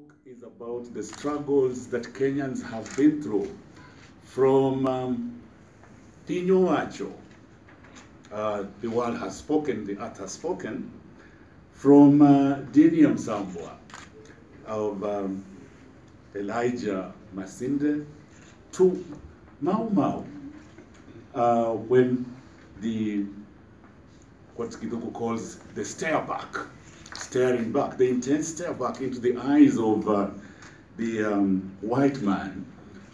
book is about the struggles that Kenyans have been through from Pinyo Wacho, the world has spoken, the earth has spoken, from Dini Msambwa of Elijah Masinde to Mau Mau, when what Githuku calls the staring back, the intense stare back into the eyes of the white man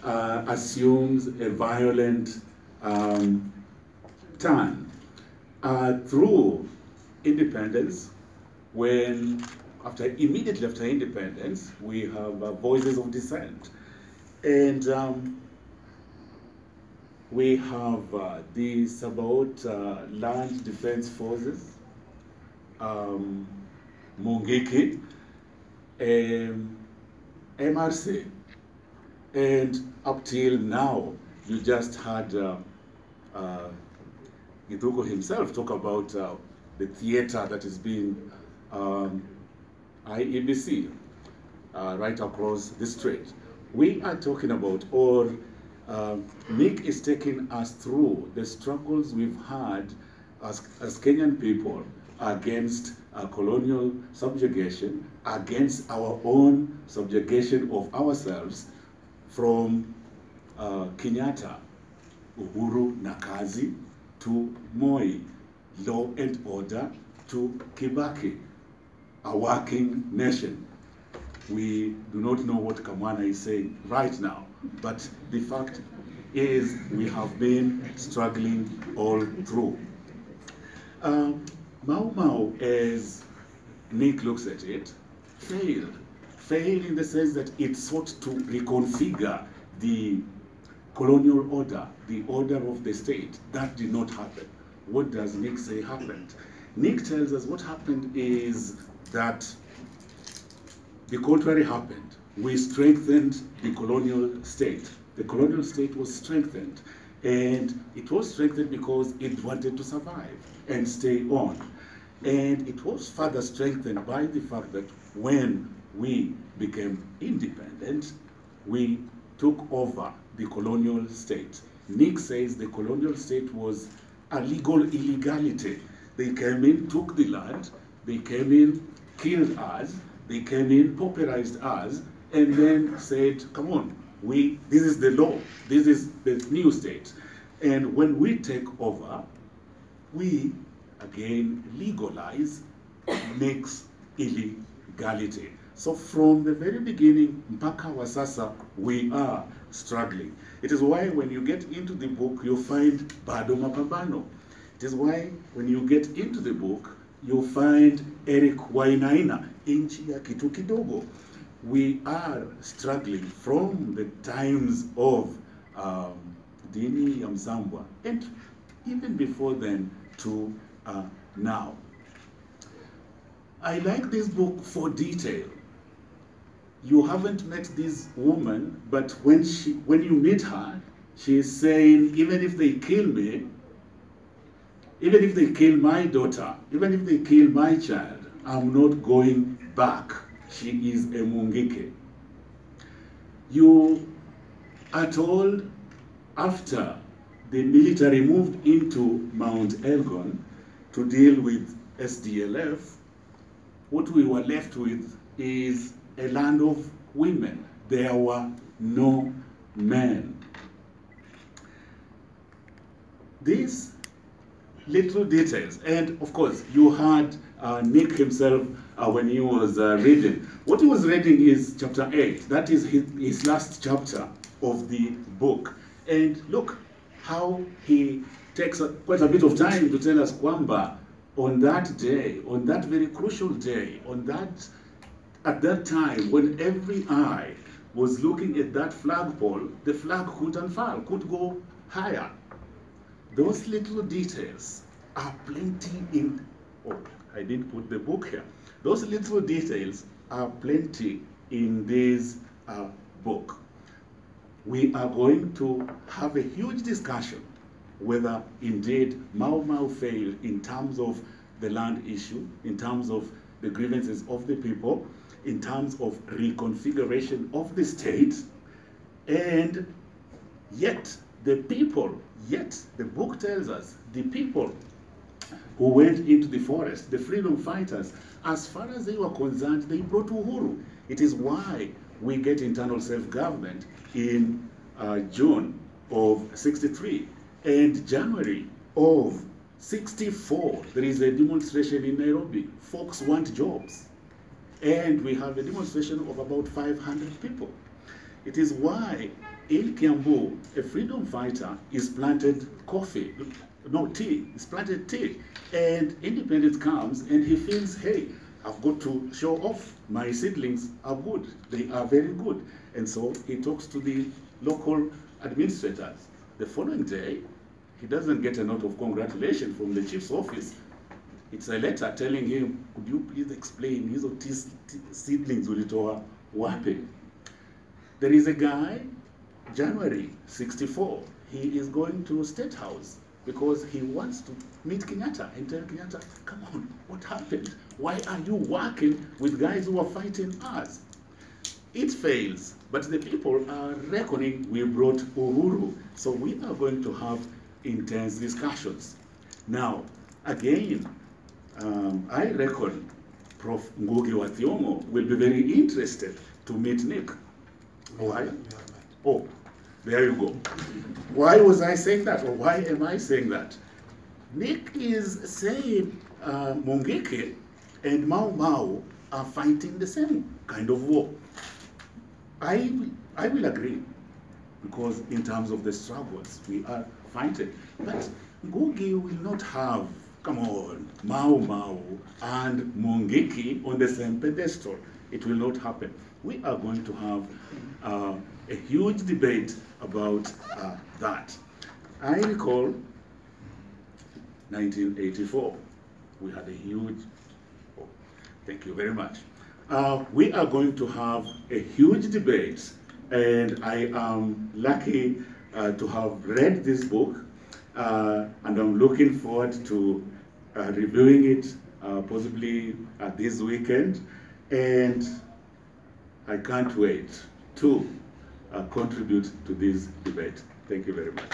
assumes a violent turn through independence. When immediately after independence, we have voices of dissent, and we have this about land defense forces, Mungiki, MRC, and up till now, you just had Githuku himself talk about the theater that is being IEBC right across the strait. We are talking about, or Nick is taking us through the struggles we've had as Kenyan people against colonial subjugation, against our own subjugation of ourselves from Kenyatta, Uhuru Nakazi, to Moi, law and order, to Kibaki, a working nation. We do not know what Kamwana is saying right now, but the fact is we have been struggling all through. Mau Mau, as Nick looks at it, failed in the sense that it sought to reconfigure the colonial order, the order of the state. That did not happen. What does Nick say happened? Nick tells us what happened is that the contrary happened. We strengthened the colonial state. The colonial state was strengthened, and it was strengthened because it wanted to survive and stay on. And it was further strengthened by the fact that when we became independent, we took over the colonial state. Nick says the colonial state was a legal illegality. They came in, took the land, they came in, killed us, they came in, pauperized us, and then said, come on, this is the law, this is the new state. And when we take over, we again legalize Nick's illegality. So from the very beginning, mpaka wa sasa, we are struggling. It is why when you get into the book, you find bado mapambano. It is why when you get into the book, you find Eric Wainaina, inchi ya kitu kidogo. We are struggling from the times of Dini Msambwa, and even before then to now. I like this book for detail. You haven't met this woman, but when you meet her, she is saying, even if they kill me, even if they kill my daughter, even if they kill my child, I'm not going back. She is a Mungike. You are told after the military moved into Mount Elgon to deal with SDLF, what we were left with is a land of women. There were no men. These little details, and of course, you had Nick himself when he was reading. What he was reading is chapter 8. That is his last chapter of the book. And look how he takes quite a bit of time to tell us kwamba on that day, on that very crucial day, at that time when every eye was looking at that flagpole, the flag couldn't unfurl, could go higher. Those little details are plenty in, oh, I didn't put the book here. Those little details are plenty in this book. We are going to have a huge discussion whether indeed Mau Mau failed in terms of the land issue, in terms of the grievances of the people, in terms of reconfiguration of the state, and yet the book tells us, the people who went into the forest, the freedom fighters, as far as they were concerned, they brought Uhuru. It is why we get internal self-government in June of 63, and January of 64, there is a demonstration in Nairobi. Folks want jobs. And we have a demonstration of about 500 people. It is why in Kiambu, a freedom fighter is planted tea, is planted tea. And independence comes and he feels, hey, I've got to show off. My seedlings are good. They are very good. And so he talks to the local administrators. The following day, he doesn't get a note of congratulation from the chief's office. It's a letter telling him, could you please explain his seedlings ulitoa wapi? There is a guy, January 64, he is going to State House because he wants to meet Kenyatta and tell Kenyatta, come on, what happened? Why are you working with guys who are fighting us? It fails, but the people are reckoning we brought Uhuru. So we are going to have intense discussions. Now, again, I reckon Prof. Ngugi wa Thiong'o will be very interested to meet Nick. Why? Oh, there you go. Why was I saying that, or why am I saying that? Nick is saying Mungiki and Mau Mau are fighting the same kind of war. I will agree, because in terms of the struggles, we are fighting. But Ngugi will not have, come on, Mau Mau and Mungiki on the same pedestal. It will not happen. We are going to have a huge debate about that. I recall 1984. We had a huge, oh, thank you very much. We are going to have a huge debate, and I am lucky to have read this book, and I'm looking forward to reviewing it possibly this weekend, and I can't wait to contribute to this debate. Thank you very much.